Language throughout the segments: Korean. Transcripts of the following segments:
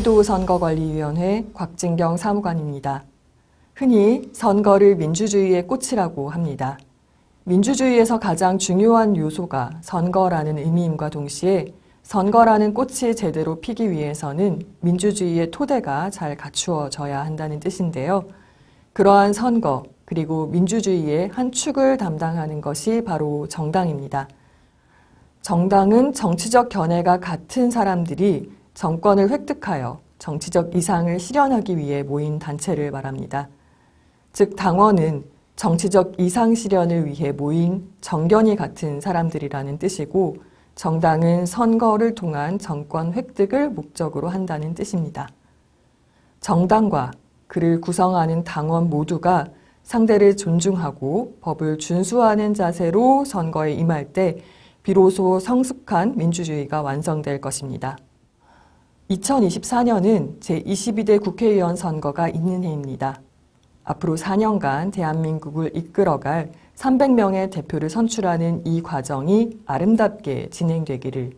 경기도 선거관리위원회 곽진경 사무관입니다. 흔히 선거를 민주주의의 꽃이라고 합니다. 민주주의에서 가장 중요한 요소가 선거라는 의미임과 동시에 선거라는 꽃이 제대로 피기 위해서는 민주주의의 토대가 잘 갖추어져야 한다는 뜻인데요. 그러한 선거, 그리고 민주주의의 한 축을 담당하는 것이 바로 정당입니다. 정당은 정치적 견해가 같은 사람들이 정권을 획득하여 정치적 이상을 실현하기 위해 모인 단체를 말합니다. 즉, 당원은 정치적 이상 실현을 위해 모인 정견이 같은 사람들이라는 뜻이고, 정당은 선거를 통한 정권 획득을 목적으로 한다는 뜻입니다. 정당과 그를 구성하는 당원 모두가 상대를 존중하고 법을 준수하는 자세로 선거에 임할 때 비로소 성숙한 민주주의가 완성될 것입니다. 2024년은 제22대 국회의원 선거가 있는 해입니다. 앞으로 4년간 대한민국을 이끌어갈 300명의 대표를 선출하는 이 과정이 아름답게 진행되기를,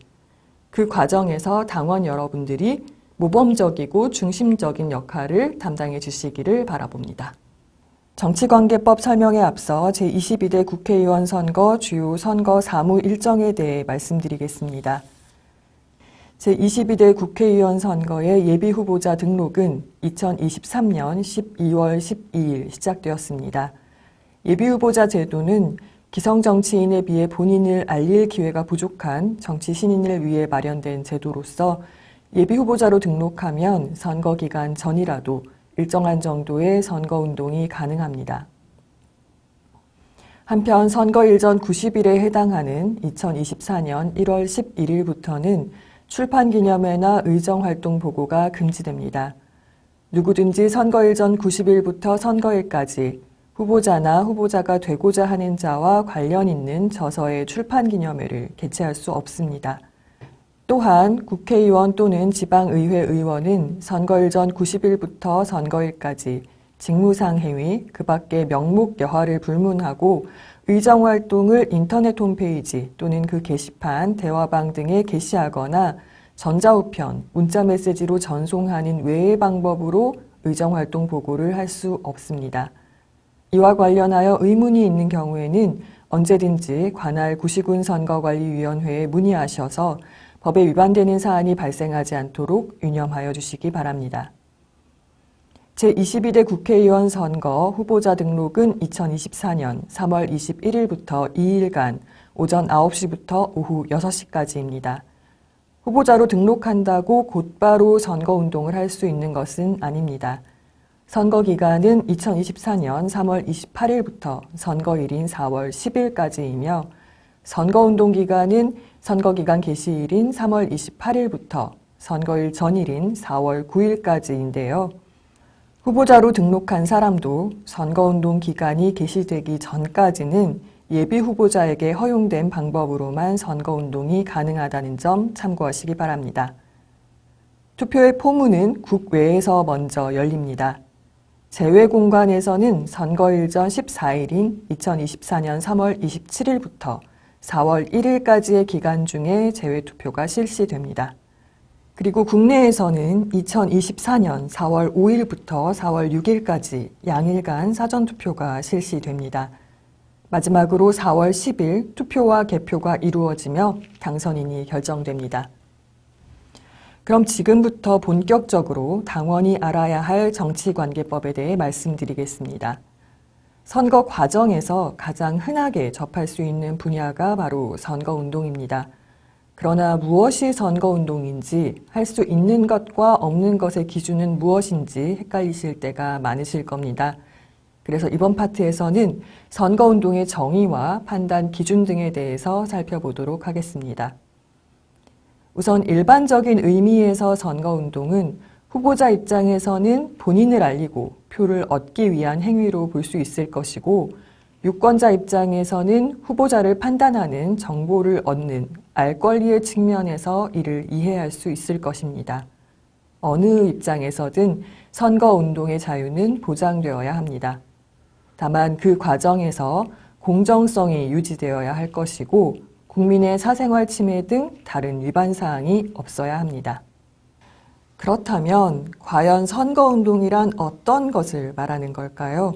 그 과정에서 당원 여러분들이 모범적이고 중심적인 역할을 담당해 주시기를 바라봅니다. 정치관계법 설명에 앞서 제22대 국회의원 선거 주요 선거 사무 일정에 대해 말씀드리겠습니다. 제22대 국회의원 선거의 예비후보자 등록은 2023년 12월 12일 시작되었습니다. 예비후보자 제도는 기성정치인에 비해 본인을 알릴 기회가 부족한 정치 신인을 위해 마련된 제도로서 예비후보자로 등록하면 선거 기간 전이라도 일정한 정도의 선거운동이 가능합니다. 한편 선거일 전 90일에 해당하는 2024년 1월 11일부터는 출판기념회나 의정활동 보고가 금지됩니다. 누구든지 선거일 전 90일부터 선거일까지 후보자나 후보자가 되고자 하는 자와 관련 있는 저서의 출판기념회를 개최할 수 없습니다. 또한 국회의원 또는 지방의회 의원은 선거일 전 90일부터 선거일까지 직무상 행위, 그 밖의 명목 여하를 불문하고 의정활동을 인터넷 홈페이지 또는 그 게시판, 대화방 등에 게시하거나 전자우편, 문자메시지로 전송하는 외의 방법으로 의정활동 보고를 할 수 없습니다. 이와 관련하여 의문이 있는 경우에는 언제든지 관할 구시군 선거관리위원회에 문의하셔서 법에 위반되는 사안이 발생하지 않도록 유념하여 주시기 바랍니다. 제22대 국회의원 선거 후보자 등록은 2024년 3월 21일부터 2일간 오전 9시부터 오후 6시까지입니다. 후보자로 등록한다고 곧바로 선거운동을 할 수 있는 것은 아닙니다. 선거 기간은 2024년 3월 28일부터 선거일인 4월 10일까지이며 선거운동 기간은 선거기간 개시일인 3월 28일부터 선거일 전일인 4월 9일까지인데요. 후보자로 등록한 사람도 선거운동 기간이 개시되기 전까지는 예비후보자에게 허용된 방법으로만 선거운동이 가능하다는 점 참고하시기 바랍니다. 투표의 포문은 국외에서 먼저 열립니다. 제외공간에서는 선거일 전 14일인 2024년 3월 27일부터 4월 1일까지의 기간 중에 제외투표가 실시됩니다. 그리고 국내에서는 2024년 4월 5일부터 4월 6일까지 양일간 사전투표가 실시됩니다. 마지막으로 4월 10일 투표와 개표가 이루어지며 당선인이 결정됩니다. 그럼 지금부터 본격적으로 당원이 알아야 할 정치관계법에 대해 말씀드리겠습니다. 선거 과정에서 가장 흔하게 접할 수 있는 분야가 바로 선거운동입니다. 그러나 무엇이 선거운동인지, 할 수 있는 것과 없는 것의 기준은 무엇인지 헷갈리실 때가 많으실 겁니다. 그래서 이번 파트에서는 선거운동의 정의와 판단 기준 등에 대해서 살펴보도록 하겠습니다. 우선 일반적인 의미에서 선거운동은 후보자 입장에서는 본인을 알리고 표를 얻기 위한 행위로 볼 수 있을 것이고, 유권자 입장에서는 후보자를 판단하는 정보를 얻는 알 권리의 측면에서 이를 이해할 수 있을 것입니다. 어느 입장에서든 선거운동의 자유는 보장되어야 합니다. 다만 그 과정에서 공정성이 유지되어야 할 것이고, 국민의 사생활 침해 등 다른 위반 사항이 없어야 합니다. 그렇다면 과연 선거운동이란 어떤 것을 말하는 걸까요?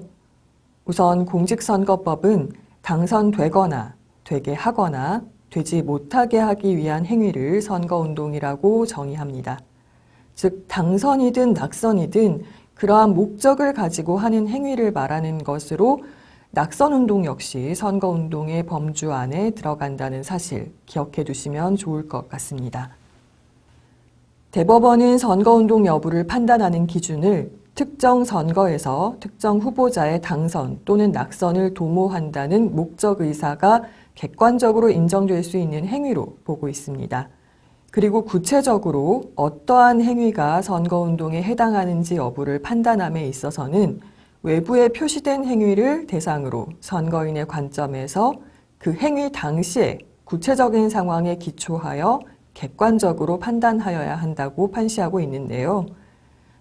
우선 공직선거법은 당선되거나 되게 하거나 되지 못하게 하기 위한 행위를 선거운동이라고 정의합니다. 즉 당선이든 낙선이든 그러한 목적을 가지고 하는 행위를 말하는 것으로 낙선운동 역시 선거운동의 범주 안에 들어간다는 사실 기억해 두시면 좋을 것 같습니다. 대법원은 선거운동 여부를 판단하는 기준을 특정 선거에서 특정 후보자의 당선 또는 낙선을 도모한다는 목적 의사가 객관적으로 인정될 수 있는 행위로 보고 있습니다. 그리고 구체적으로 어떠한 행위가 선거운동에 해당하는지 여부를 판단함에 있어서는 외부에 표시된 행위를 대상으로 선거인의 관점에서 그 행위 당시의 구체적인 상황에 기초하여 객관적으로 판단하여야 한다고 판시하고 있는데요.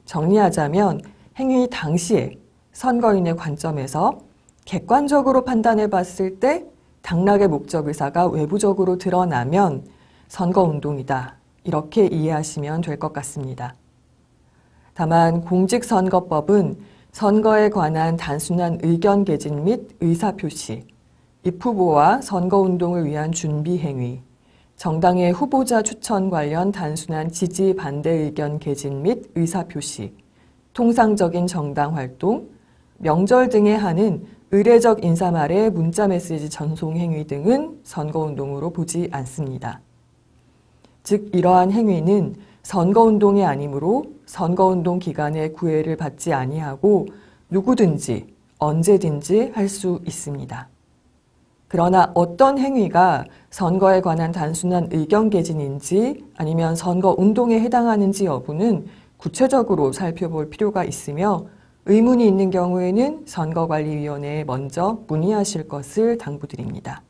정리하자면 행위 당시에 선거인의 관점에서 객관적으로 판단해 봤을 때 당락의 목적 의사가 외부적으로 드러나면 선거운동이다. 이렇게 이해하시면 될 것 같습니다. 다만 공직선거법은 선거에 관한 단순한 의견 개진 및 의사표시, 입후보와 선거운동을 위한 준비행위, 정당의 후보자 추천 관련 단순한 지지 반대 의견 개진 및 의사표시, 통상적인 정당 활동, 명절 등에 하는 의례적 인사말의 문자메시지 전송 행위 등은 선거운동으로 보지 않습니다. 즉 이러한 행위는 선거운동이 아니므로 선거운동 기간에 구애를 받지 아니하고 누구든지 언제든지 할 수 있습니다. 그러나 어떤 행위가 선거에 관한 단순한 의견 개진인지 아니면 선거운동에 해당하는지 여부는 구체적으로 살펴볼 필요가 있으며 의문이 있는 경우에는 선거관리위원회에 먼저 문의하실 것을 당부드립니다.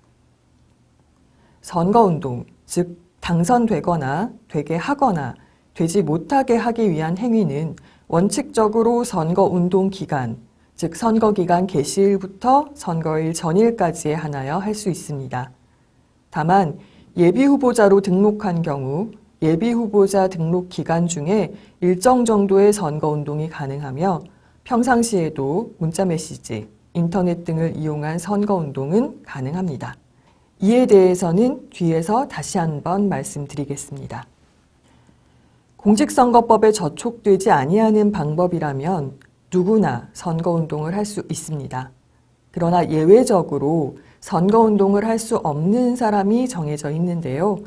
선거운동, 즉 당선되거나 되게 하거나 되지 못하게 하기 위한 행위는 원칙적으로 선거운동 기간, 즉 선거기간 개시일부터 선거일 전일까지에 한하여 할 수 있습니다. 다만 예비후보자로 등록한 경우 예비후보자 등록 기간 중에 일정 정도의 선거운동이 가능하며 평상시에도 문자메시지, 인터넷 등을 이용한 선거운동은 가능합니다. 이에 대해서는 뒤에서 다시 한번 말씀드리겠습니다. 공직선거법에 저촉되지 아니하는 방법이라면 누구나 선거운동을 할 수 있습니다. 그러나 예외적으로 선거운동을 할 수 없는 사람이 정해져 있는데요.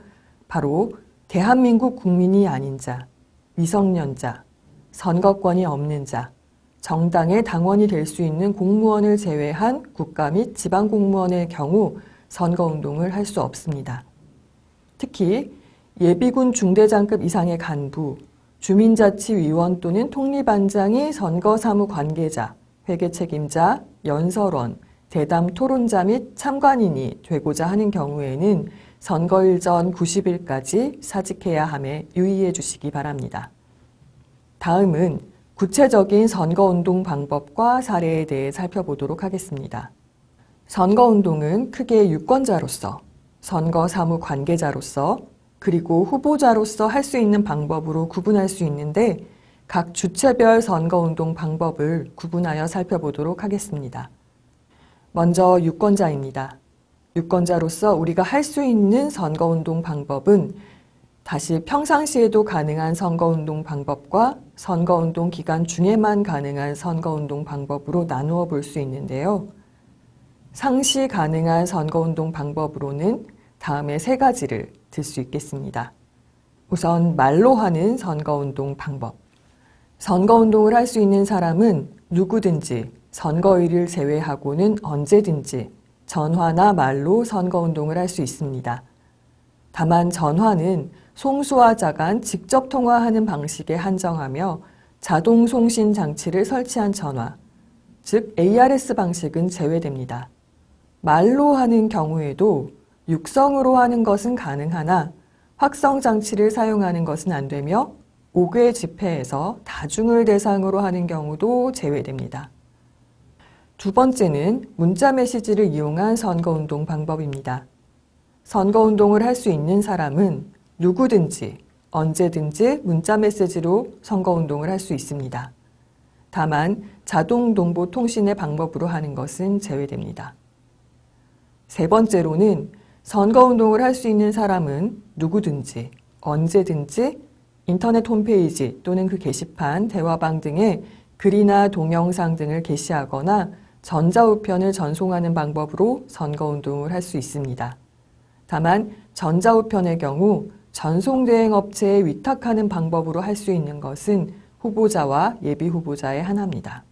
바로 대한민국 국민이 아닌 자, 미성년자, 선거권이 없는 자, 정당의 당원이 될 수 있는 공무원을 제외한 국가 및 지방공무원의 경우 선거운동을 할 수 없습니다. 특히 예비군 중대장급 이상의 간부, 주민자치위원 또는 통리반장이 선거사무 관계자, 회계 책임자, 연설원, 대담 토론자 및 참관인이 되고자 하는 경우에는 선거일 전 90일까지 사직해야 함에 유의해 주시기 바랍니다. 다음은 구체적인 선거운동 방법과 사례에 대해 살펴보도록 하겠습니다. 선거운동은 크게 유권자로서, 선거사무 관계자로서, 그리고 후보자로서 할 수 있는 방법으로 구분할 수 있는데 각 주체별 선거운동 방법을 구분하여 살펴보도록 하겠습니다. 먼저 유권자입니다. 유권자로서 우리가 할 수 있는 선거운동 방법은 다시 평상시에도 가능한 선거운동 방법과 선거운동 기간 중에만 가능한 선거운동 방법으로 나누어 볼 수 있는데요. 상시 가능한 선거운동 방법으로는 다음의 세 가지를 들 수 있겠습니다. 우선 말로 하는 선거운동 방법. 선거운동을 할 수 있는 사람은 누구든지 선거일을 제외하고는 언제든지 전화나 말로 선거운동을 할 수 있습니다. 다만 전화는 송수화자 간 직접 통화하는 방식에 한정하며 자동 송신 장치를 설치한 전화, 즉 ARS 방식은 제외됩니다. 말로 하는 경우에도 육성으로 하는 것은 가능하나 확성 장치를 사용하는 것은 안 되며 5개 집회에서 다중을 대상으로 하는 경우도 제외됩니다. 두 번째는 문자메시지를 이용한 선거운동 방법입니다. 선거운동을 할 수 있는 사람은 누구든지 언제든지 문자 메시지로 선거운동을 할 수 있습니다. 다만 자동동보통신의 방법으로 하는 것은 제외됩니다. 세 번째로는 선거운동을 할 수 있는 사람은 누구든지 언제든지 인터넷 홈페이지 또는 그 게시판, 대화방 등에 글이나 동영상 등을 게시하거나 전자우편을 전송하는 방법으로 선거운동을 할 수 있습니다. 다만 전자우편의 경우 전송대행업체에 위탁하는 방법으로 할 수 있는 것은 후보자와 예비후보자의 하나입니다.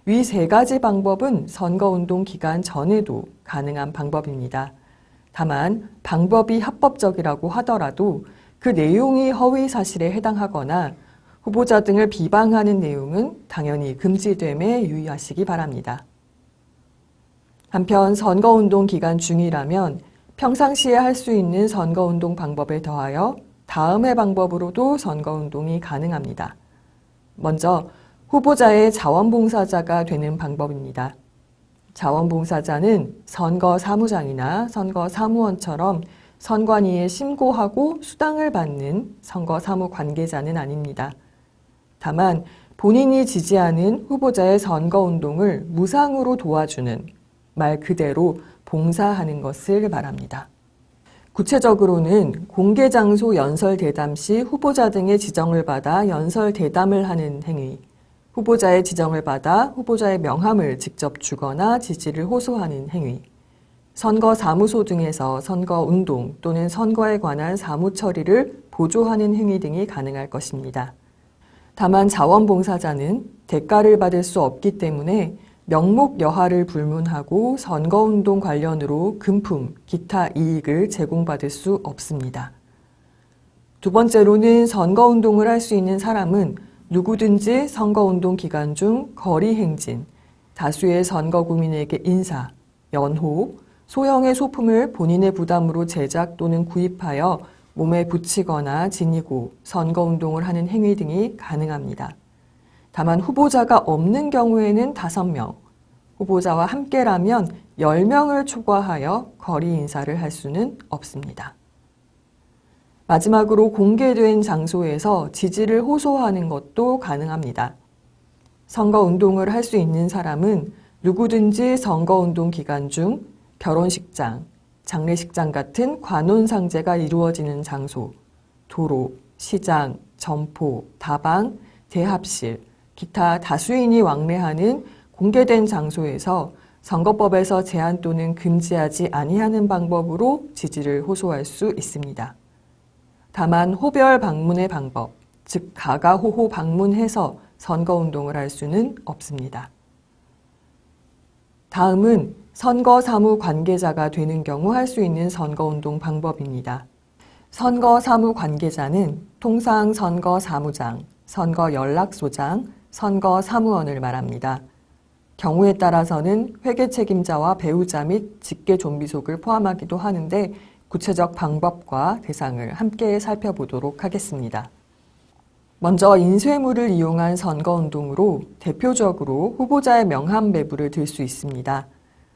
위 세 가지 방법은 선거운동 기간 전에도 가능한 방법입니다. 다만 방법이 합법적이라고 하더라도 그 내용이 허위 사실에 해당하거나 후보자 등을 비방하는 내용은 당연히 금지됨에 유의하시기 바랍니다. 한편 선거운동 기간 중이라면 평상시에 할 수 있는 선거운동 방법에 더하여 다음의 방법으로도 선거운동이 가능합니다. 먼저 후보자의 자원봉사자가 되는 방법입니다. 자원봉사자는 선거사무장이나 선거사무원처럼 선관위에 신고하고 수당을 받는 선거사무 관계자는 아닙니다. 다만 본인이 지지하는 후보자의 선거운동을 무상으로 도와주는, 말 그대로 봉사하는 것을 말합니다. 구체적으로는 공개장소 연설대담 시 후보자 등의 지정을 받아 연설대담을 하는 행위, 후보자의 지정을 받아 후보자의 명함을 직접 주거나 지지를 호소하는 행위, 선거사무소 등에서 선거운동 또는 선거에 관한 사무처리를 보조하는 행위 등이 가능할 것입니다. 다만 자원봉사자는 대가를 받을 수 없기 때문에 명목 여하를 불문하고 선거운동 관련으로 금품, 기타 이익을 제공받을 수 없습니다. 두 번째로는 선거운동을 할 수 있는 사람은 누구든지 선거운동 기간 중 거리행진, 다수의 선거구민에게 인사, 연호, 소형의 소품을 본인의 부담으로 제작 또는 구입하여 몸에 붙이거나 지니고 선거운동을 하는 행위 등이 가능합니다. 다만 후보자가 없는 경우에는 5명, 후보자와 함께라면 10명을 초과하여 거리 인사를 할 수는 없습니다. 마지막으로 공개된 장소에서 지지를 호소하는 것도 가능합니다. 선거운동을 할 수 있는 사람은 누구든지 선거운동 기간 중 결혼식장, 장례식장 같은 관혼상제가 이루어지는 장소, 도로, 시장, 점포, 다방, 대합실, 기타 다수인이 왕래하는 공개된 장소에서 선거법에서 제한 또는 금지하지 아니하는 방법으로 지지를 호소할 수 있습니다. 다만 호별 방문의 방법, 즉 가가호호 방문해서 선거운동을 할 수는 없습니다. 다음은 선거사무 관계자가 되는 경우 할 수 있는 선거운동 방법입니다. 선거사무 관계자는 통상 선거사무장, 선거연락소장, 선거사무원을 말합니다. 경우에 따라서는 회계 책임자와 배우자 및 직계 좀비속을 포함하기도 하는데 구체적 방법과 대상을 함께 살펴보도록 하겠습니다. 먼저 인쇄물을 이용한 선거운동으로 대표적으로 후보자의 명함 배부를 들 수 있습니다.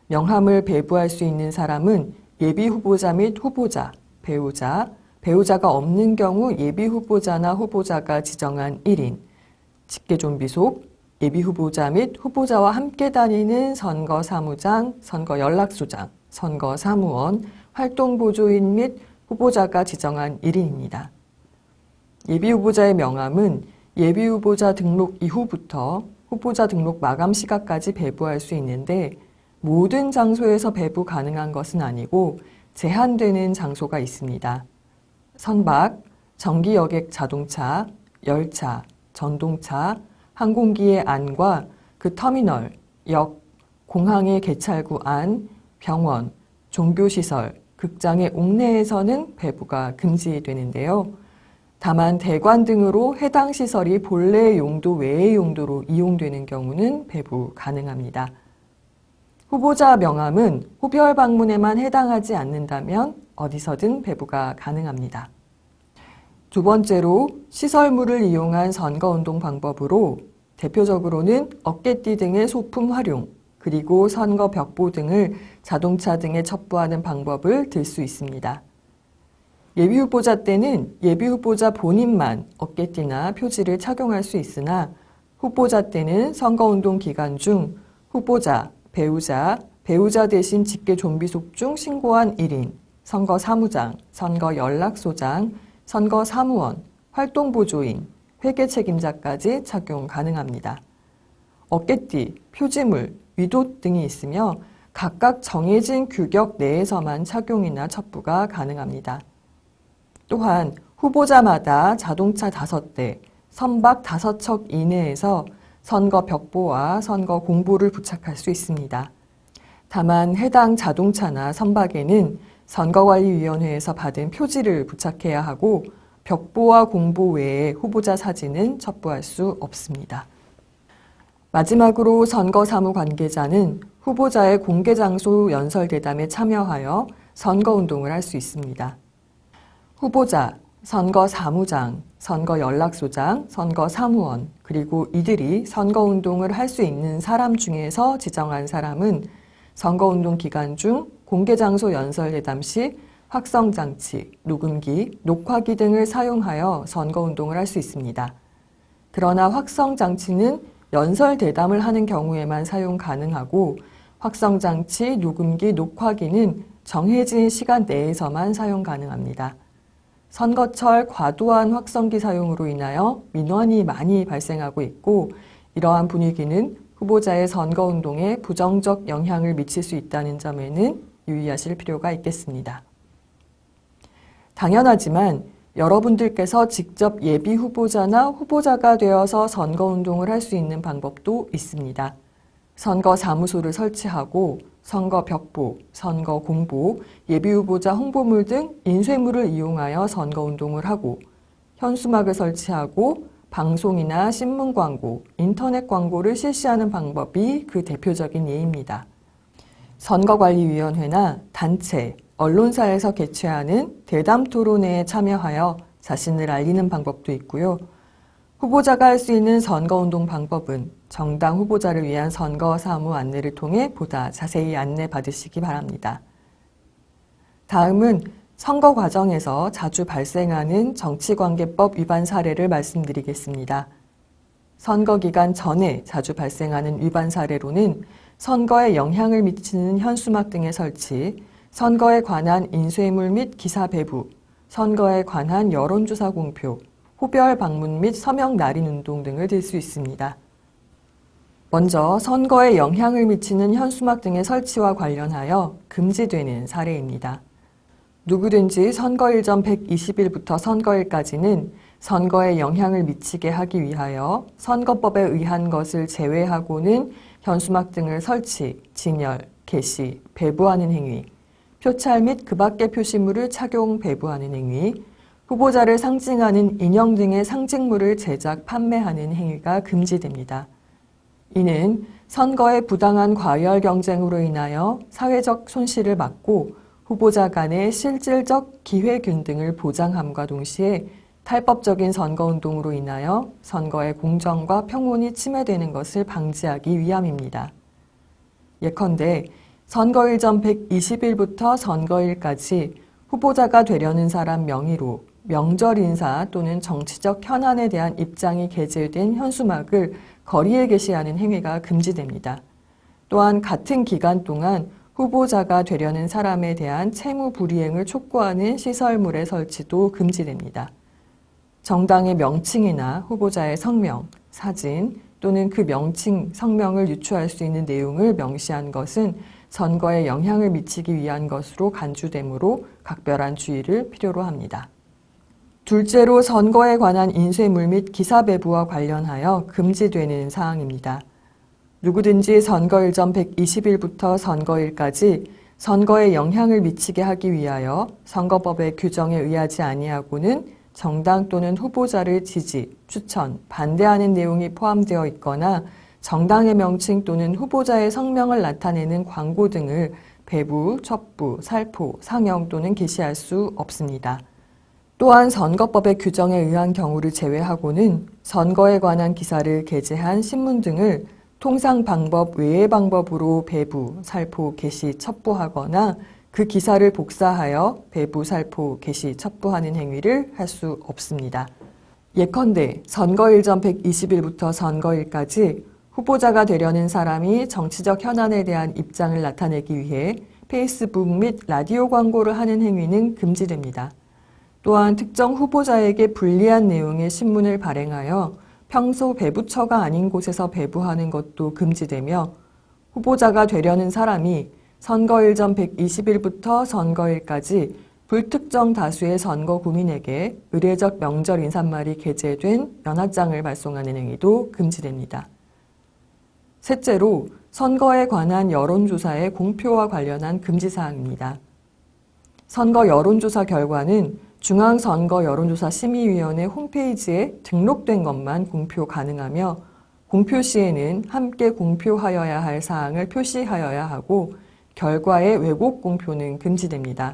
명함을 배부할 수 있는 사람은 예비후보자 및 후보자, 배우자, 배우자가 없는 경우 예비후보자나 후보자가 지정한 1인, 직계좀비속, 예비후보자 및 후보자와 함께 다니는 선거사무장, 선거연락소장, 선거사무원, 활동보조인 및 후보자가 지정한 1인입니다. 예비후보자의 명함은 예비후보자 등록 이후부터 후보자 등록 마감 시각까지 배부할 수 있는데 모든 장소에서 배부 가능한 것은 아니고 제한되는 장소가 있습니다. 선박, 전기여객 자동차, 열차, 전동차, 항공기의 안과 그 터미널, 역, 공항의 개찰구 안, 병원, 종교시설, 극장의 옥내에서는 배부가 금지되는데요. 다만 대관 등으로 해당 시설이 본래 용도 외의 용도로 이용되는 경우는 배부 가능합니다. 후보자 명함은 호별 방문에만 해당하지 않는다면 어디서든 배부가 가능합니다. 두 번째로 시설물을 이용한 선거운동 방법으로 대표적으로는 어깨띠 등의 소품 활용, 그리고 선거 벽보 등을 자동차 등에 첩부하는 방법을 들 수 있습니다. 예비후보자 때는 예비후보자 본인만 어깨띠나 표지를 착용할 수 있으나 후보자 때는 선거운동 기간 중 후보자, 배우자 대신 직계 좀비속 중 신고한 1인, 선거사무장, 선거연락소장, 선거사무원, 활동보조인, 회계 책임자까지 착용 가능합니다. 어깨띠, 표지물, 위도 등이 있으며 각각 정해진 규격 내에서만 착용이나 첩부가 가능합니다. 또한 후보자마다 자동차 5대, 선박 5척 이내에서 선거 벽보와 선거 공보를 부착할 수 있습니다. 다만 해당 자동차나 선박에는 선거관리위원회에서 받은 표지를 부착해야 하고 벽보와 공보 외에 후보자 사진은 첩부할 수 없습니다. 마지막으로 선거사무 관계자는 후보자의 공개장소 연설대담에 참여하여 선거운동을 할 수 있습니다. 후보자, 선거사무장, 선거연락소장, 선거사무원, 그리고 이들이 선거운동을 할 수 있는 사람 중에서 지정한 사람은 선거운동 기간 중 공개장소 연설대담 시 확성장치, 녹음기, 녹화기 등을 사용하여 선거운동을 할 수 있습니다. 그러나 확성장치는 연설대담을 하는 경우에만 사용 가능하고 확성장치, 녹음기, 녹화기는 정해진 시간 내에서만 사용 가능합니다. 선거철 과도한 확성기 사용으로 인하여 민원이 많이 발생하고 있고 이러한 분위기는 후보자의 선거운동에 부정적 영향을 미칠 수 있다는 점에는 유의하실 필요가 있겠습니다. 당연하지만 여러분들께서 직접 예비 후보자나 후보자가 되어서 선거운동을 할 수 있는 방법도 있습니다. 선거사무소를 설치하고 선거 벽보, 선거 공보, 예비 후보자 홍보물 등 인쇄물을 이용하여 선거운동을 하고 현수막을 설치하고 방송이나 신문 광고, 인터넷 광고를 실시하는 방법이 그 대표적인 예입니다. 선거관리위원회나 단체, 언론사에서 개최하는 대담 토론회에 참여하여 자신을 알리는 방법도 있고요. 후보자가 할 수 있는 선거운동 방법은 정당 후보자를 위한 선거사무 안내를 통해 보다 자세히 안내받으시기 바랍니다. 다음은 선거 과정에서 자주 발생하는 정치관계법 위반 사례를 말씀드리겠습니다. 선거 기간 전에 자주 발생하는 위반 사례로는 선거에 영향을 미치는 현수막 등의 설치, 선거에 관한 인쇄물 및 기사 배부, 선거에 관한 여론조사 공표, 호별 방문 및 서명 날인 운동 등을 들 수 있습니다. 먼저 선거에 영향을 미치는 현수막 등의 설치와 관련하여 금지되는 사례입니다. 누구든지 선거일 전 120일부터 선거일까지는 선거에 영향을 미치게 하기 위하여 선거법에 의한 것을 제외하고는 현수막 등을 설치, 진열, 게시, 배부하는 행위, 표찰 및 그 밖의 표시물을 착용, 배부하는 행위, 후보자를 상징하는 인형 등의 상징물을 제작, 판매하는 행위가 금지됩니다. 이는 선거의 부당한 과열 경쟁으로 인하여 사회적 손실을 막고 후보자 간의 실질적 기회균 등을 보장함과 동시에 탈법적인 선거운동으로 인하여 선거의 공정과 평온이 침해되는 것을 방지하기 위함입니다. 예컨대 선거일 전 120일부터 선거일까지 후보자가 되려는 사람 명의로 명절 인사 또는 정치적 현안에 대한 입장이 게재된 현수막을 거리에 게시하는 행위가 금지됩니다. 또한 같은 기간 동안 후보자가 되려는 사람에 대한 채무 불이행을 촉구하는 시설물의 설치도 금지됩니다. 정당의 명칭이나 후보자의 성명, 사진 또는 그 명칭, 성명을 유추할 수 있는 내용을 명시한 것은 선거에 영향을 미치기 위한 것으로 간주되므로 각별한 주의를 필요로 합니다. 둘째로 선거에 관한 인쇄물 및 기사 배부와 관련하여 금지되는 사항입니다. 누구든지 선거일 전 120일부터 선거일까지 선거에 영향을 미치게 하기 위하여 선거법의 규정에 의하지 아니하고는 정당 또는 후보자를 지지, 추천, 반대하는 내용이 포함되어 있거나 정당의 명칭 또는 후보자의 성명을 나타내는 광고 등을 배부, 첩부, 살포, 상영 또는 게시할 수 없습니다. 또한 선거법의 규정에 의한 경우를 제외하고는 선거에 관한 기사를 게재한 신문 등을 통상 방법 외의 방법으로 배부, 살포, 게시, 첩보하거나 그 기사를 복사하여 배부, 살포, 게시, 첩부하는 행위를 할 수 없습니다. 예컨대 선거일 전 120일부터 선거일까지 후보자가 되려는 사람이 정치적 현안에 대한 입장을 나타내기 위해 페이스북 및 라디오 광고를 하는 행위는 금지됩니다. 또한 특정 후보자에게 불리한 내용의 신문을 발행하여 평소 배부처가 아닌 곳에서 배부하는 것도 금지되며 후보자가 되려는 사람이 선거일 전 120일부터 선거일까지 불특정 다수의 선거 구민에게 의례적 명절 인사말이 게재된 연하장을 발송하는 행위도 금지됩니다. 셋째로 선거에 관한 여론조사의 공표와 관련한 금지사항입니다. 선거 여론조사 결과는 중앙선거여론조사심의위원회 홈페이지에 등록된 것만 공표 가능하며 공표 시에는 함께 공표하여야 할 사항을 표시하여야 하고 결과의 왜곡 공표는 금지됩니다.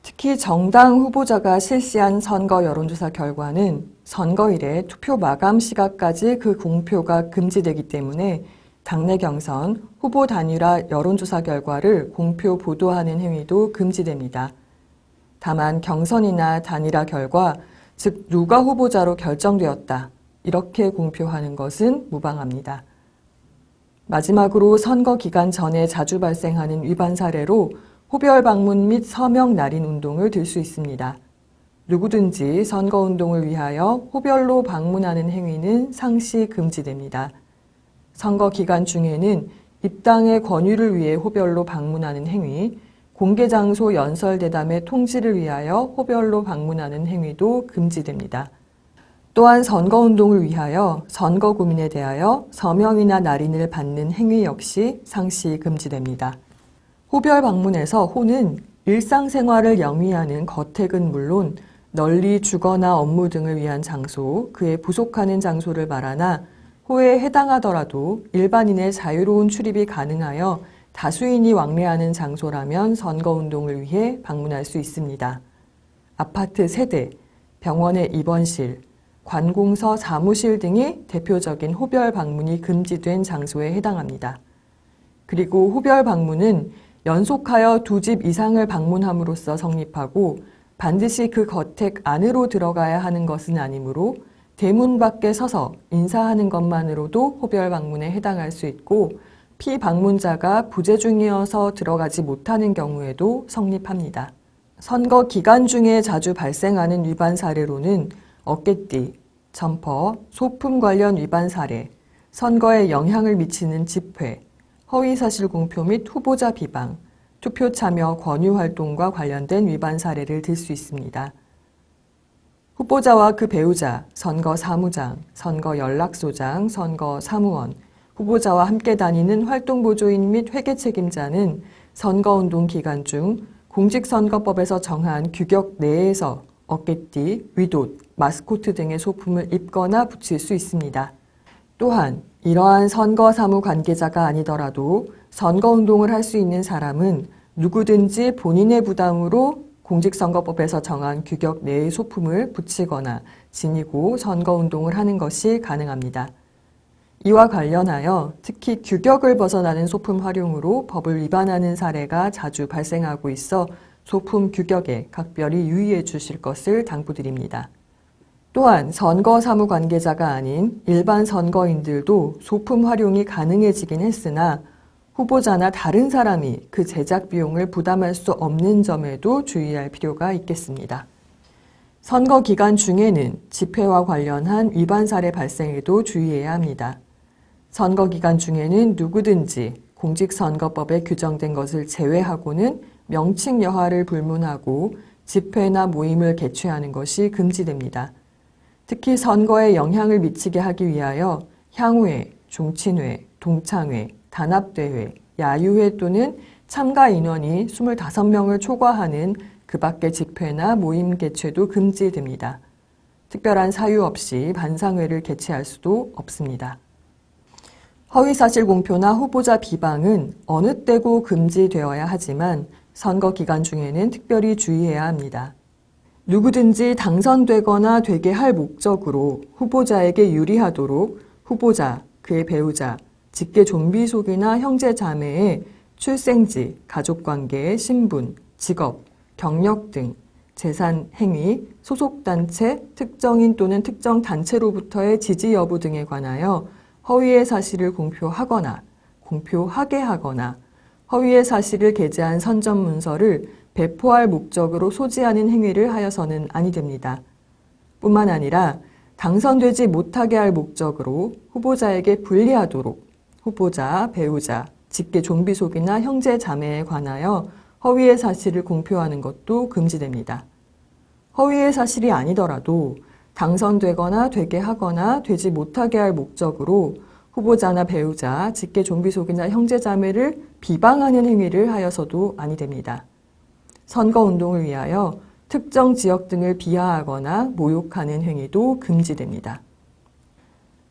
특히 정당 후보자가 실시한 선거 여론조사 결과는 선거일에 투표 마감 시각까지 그 공표가 금지되기 때문에 당내 경선, 후보 단일화 여론조사 결과를 공표 보도하는 행위도 금지됩니다. 다만 경선이나 단일화 결과, 즉 누가 후보자로 결정되었다, 이렇게 공표하는 것은 무방합니다. 마지막으로 선거 기간 전에 자주 발생하는 위반 사례로 호별 방문 및 서명 날인 운동을 들 수 있습니다. 누구든지 선거운동을 위하여 호별로 방문하는 행위는 상시 금지됩니다. 선거 기간 중에는 입당의 권유를 위해 호별로 방문하는 행위, 공개장소 연설대담의 통지를 위하여 호별로 방문하는 행위도 금지됩니다. 또한 선거운동을 위하여 선거구민에 대하여 서명이나 날인을 받는 행위 역시 상시 금지됩니다. 호별 방문에서 호는 일상생활을 영위하는 거택은 물론 널리 주거나 업무 등을 위한 장소, 그에 부속하는 장소를 말하나 호에 해당하더라도 일반인의 자유로운 출입이 가능하여 다수인이 왕래하는 장소라면 선거운동을 위해 방문할 수 있습니다. 아파트 세대, 병원의 입원실, 관공서 사무실 등이 대표적인 호별 방문이 금지된 장소에 해당합니다. 그리고 호별 방문은 연속하여 2집 이상을 방문함으로써 성립하고 반드시 그 거택 안으로 들어가야 하는 것은 아니므로 대문 밖에 서서 인사하는 것만으로도 호별 방문에 해당할 수 있고 피방문자가 부재 중이어서 들어가지 못하는 경우에도 성립합니다. 선거 기간 중에 자주 발생하는 위반 사례로는 어깨띠, 점퍼, 소품 관련 위반 사례, 선거에 영향을 미치는 집회, 허위사실 공표 및 후보자 비방, 투표 참여 권유 활동과 관련된 위반 사례를 들 수 있습니다. 후보자와 그 배우자, 선거 사무장, 선거 연락소장, 선거 사무원, 후보자와 함께 다니는 활동보조인 및 회계 책임자는 선거운동 기간 중 공직선거법에서 정한 규격 내에서 어깨띠, 위옷, 마스코트 등의 소품을 입거나 붙일 수 있습니다. 또한 이러한 선거 사무 관계자가 아니더라도 선거운동을 할 수 있는 사람은 누구든지 본인의 부담으로 공직선거법에서 정한 규격 내의 소품을 붙이거나 지니고 선거운동을 하는 것이 가능합니다. 이와 관련하여 특히 규격을 벗어나는 소품 활용으로 법을 위반하는 사례가 자주 발생하고 있어 소품 규격에 각별히 유의해 주실 것을 당부드립니다. 또한 선거 사무 관계자가 아닌 일반 선거인들도 소품 활용이 가능해지긴 했으나 후보자나 다른 사람이 그 제작 비용을 부담할 수 없는 점에도 주의할 필요가 있겠습니다. 선거 기간 중에는 집회와 관련한 위반 사례 발생에도 주의해야 합니다. 선거 기간 중에는 누구든지 공직선거법에 규정된 것을 제외하고는 명칭 여하를 불문하고 집회나 모임을 개최하는 것이 금지됩니다. 특히 선거에 영향을 미치게 하기 위하여 향후회, 종친회, 동창회, 단합대회, 야유회 또는 참가 인원이 25명을 초과하는 그 밖의 집회나 모임 개최도 금지됩니다. 특별한 사유 없이 반상회를 개최할 수도 없습니다. 허위사실 공표나 후보자 비방은 어느 때고 금지되어야 하지만 선거 기간 중에는 특별히 주의해야 합니다. 누구든지 당선되거나 되게 할 목적으로 후보자에게 유리하도록 후보자, 그의 배우자, 직계 좀비 속이나 형제 자매의 출생지, 가족관계, 신분, 직업, 경력 등 재산, 행위, 소속단체, 특정인 또는 특정 단체로부터의 지지 여부 등에 관하여 허위의 사실을 공표하거나 공표하게 하거나 허위의 사실을 게재한 선전문서를 배포할 목적으로 소지하는 행위를 하여서는 아니 됩니다. 뿐만 아니라 당선되지 못하게 할 목적으로 후보자에게 불리하도록 후보자, 배우자, 직계 좀비속이나 형제 자매에 관하여 허위의 사실을 공표하는 것도 금지됩니다. 허위의 사실이 아니더라도 당선되거나 되게 하거나 되지 못하게 할 목적으로 후보자나 배우자, 직계 좀비속이나 형제 자매를 비방하는 행위를 하여서도 아니 됩니다. 선거운동을 위하여 특정 지역 등을 비하하거나 모욕하는 행위도 금지됩니다.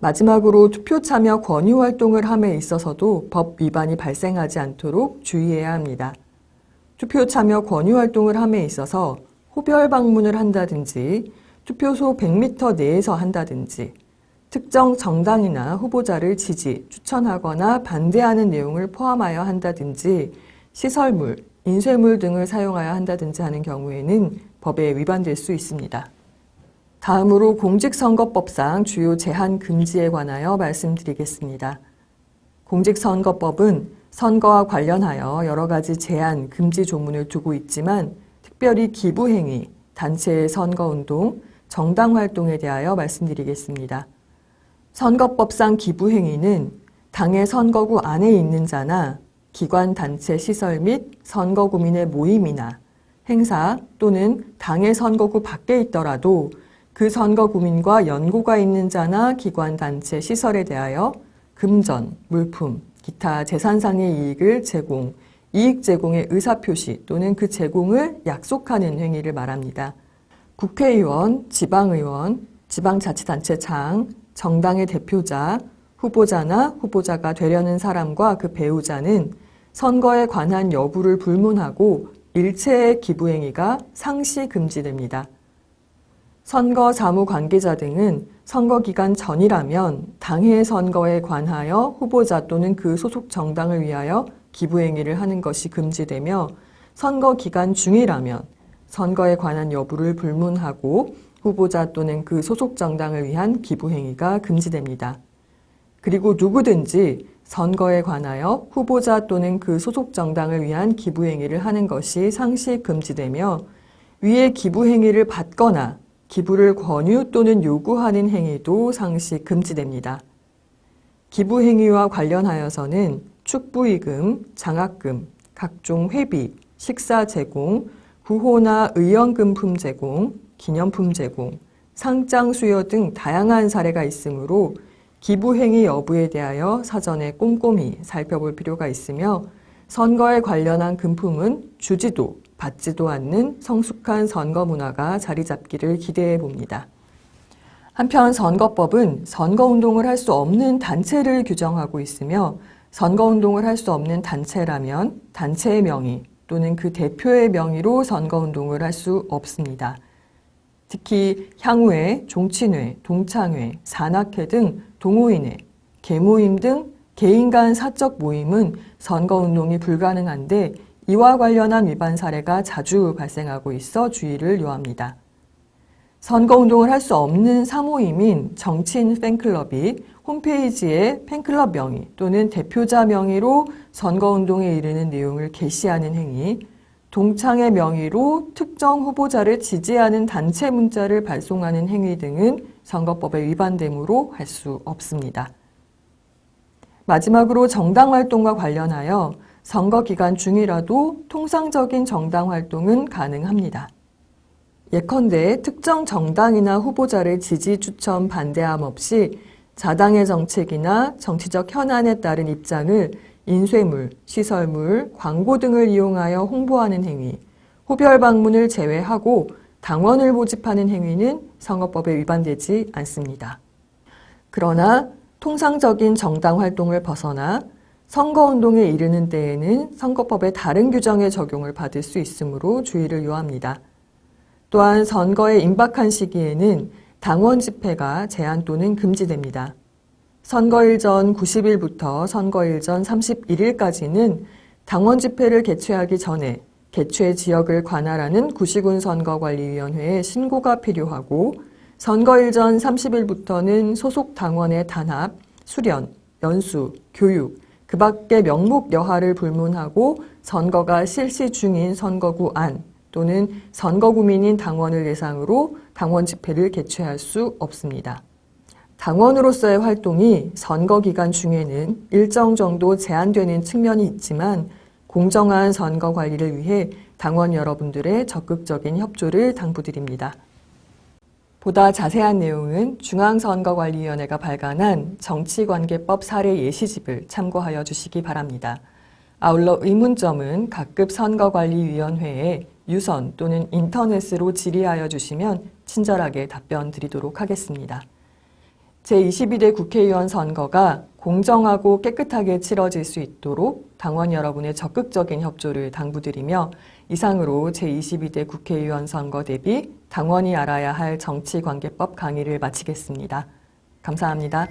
마지막으로 투표 참여 권유 활동을 함에 있어서도 법 위반이 발생하지 않도록 주의해야 합니다. 투표 참여 권유 활동을 함에 있어서 호별 방문을 한다든지 투표소 100m 내에서 한다든지 특정 정당이나 후보자를 지지, 추천하거나 반대하는 내용을 포함하여 한다든지 시설물, 인쇄물 등을 사용하여 한다든지 하는 경우에는 법에 위반될 수 있습니다. 다음으로 공직선거법상 주요 제한 금지에 관하여 말씀드리겠습니다. 공직선거법은 선거와 관련하여 여러 가지 제한, 금지 조문을 두고 있지만 특별히 기부행위, 단체의 선거운동, 정당활동에 대하여 말씀드리겠습니다. 선거법상 기부행위는 당의 선거구 안에 있는 자나 기관, 단체, 시설 및 선거구민의 모임이나 행사 또는 당의 선거구 밖에 있더라도 그 선거구민과 연고가 있는 자나 기관, 단체, 시설에 대하여 금전, 물품, 기타 재산상의 이익을 제공, 이익 제공의 의사표시 또는 그 제공을 약속하는 행위를 말합니다. 국회의원, 지방의원, 지방자치단체장, 정당의 대표자, 후보자나 후보자가 되려는 사람과 그 배우자는 선거에 관한 여부를 불문하고 일체의 기부행위가 상시 금지됩니다. 선거 사무 관계자 등은 선거 기간 전이라면 당해 선거에 관하여 후보자 또는 그 소속 정당을 위하여 기부행위를 하는 것이 금지되며 선거 기간 중이라면 선거에 관한 여부를 불문하고 후보자 또는 그 소속 정당을 위한 기부행위가 금지됩니다. 그리고 누구든지 선거에 관하여 후보자 또는 그 소속 정당을 위한 기부행위를 하는 것이 상시 금지되며 위의 기부행위를 받거나 기부를 권유 또는 요구하는 행위도 상시 금지됩니다. 기부행위와 관련하여서는 축부이금, 장학금, 각종 회비, 식사 제공, 구호나 의연금품 제공, 기념품 제공, 상장 수여 등 다양한 사례가 있으므로 기부행위 여부에 대하여 사전에 꼼꼼히 살펴볼 필요가 있으며 선거에 관련한 금품은 주지도 받지도 않는 성숙한 선거 문화가 자리 잡기를 기대해 봅니다. 한편 선거법은 선거운동을 할 수 없는 단체를 규정하고 있으며 선거운동을 할 수 없는 단체라면 단체의 명의 또는 그 대표의 명의로 선거운동을 할 수 없습니다. 특히 향후회, 종친회, 동창회, 산악회 등 동호인회, 계모임 등 개인 간 사적 모임은 선거운동이 불가능한데 이와 관련한 위반 사례가 자주 발생하고 있어 주의를 요합니다. 선거운동을 할 수 없는 사모임인 정치인 팬클럽이 홈페이지에 팬클럽 명의 또는 대표자 명의로 선거운동에 이르는 내용을 게시하는 행위, 동창의 명의로 특정 후보자를 지지하는 단체 문자를 발송하는 행위 등은 선거법에 위반되므로 할 수 없습니다. 마지막으로 정당활동과 관련하여 선거 기간 중이라도 통상적인 정당활동은 가능합니다. 예컨대 특정 정당이나 후보자를 지지, 추천, 반대함 없이 자당의 정책이나 정치적 현안에 따른 입장을 인쇄물, 시설물, 광고 등을 이용하여 홍보하는 행위, 호별 방문을 제외하고 당원을 모집하는 행위는 선거법에 위반되지 않습니다. 그러나 통상적인 정당 활동을 벗어나 선거운동에 이르는 때에는 선거법의 다른 규정의 적용을 받을 수 있으므로 주의를 요합니다. 또한 선거에 임박한 시기에는 당원 집회가 제한 또는 금지됩니다. 선거일 전 90일부터 선거일 전 31일까지는 당원 집회를 개최하기 전에 개최 지역을 관할하는 구시군 선거관리위원회에 신고가 필요하고 선거일 전 30일부터는 소속 당원의 단합, 수련, 연수, 교육, 그 밖의 명목 여하를 불문하고 선거가 실시 중인 선거구 안 또는 선거구민인 당원을 대상으로 당원 집회를 개최할 수 없습니다. 당원으로서의 활동이 선거 기간 중에는 일정 정도 제한되는 측면이 있지만 공정한 선거 관리를 위해 당원 여러분들의 적극적인 협조를 당부드립니다. 보다 자세한 내용은 중앙선거관리위원회가 발간한 정치관계법 사례 예시집을 참고하여 주시기 바랍니다. 아울러 의문점은 각급 선거관리위원회에 유선 또는 인터넷으로 질의하여 주시면 친절하게 답변 드리도록 하겠습니다. 제22대 국회의원 선거가 공정하고 깨끗하게 치러질 수 있도록 당원 여러분의 적극적인 협조를 당부드리며 이상으로 제22대 국회의원 선거 대비 당원이 알아야 할 정치관계법 강의를 마치겠습니다. 감사합니다.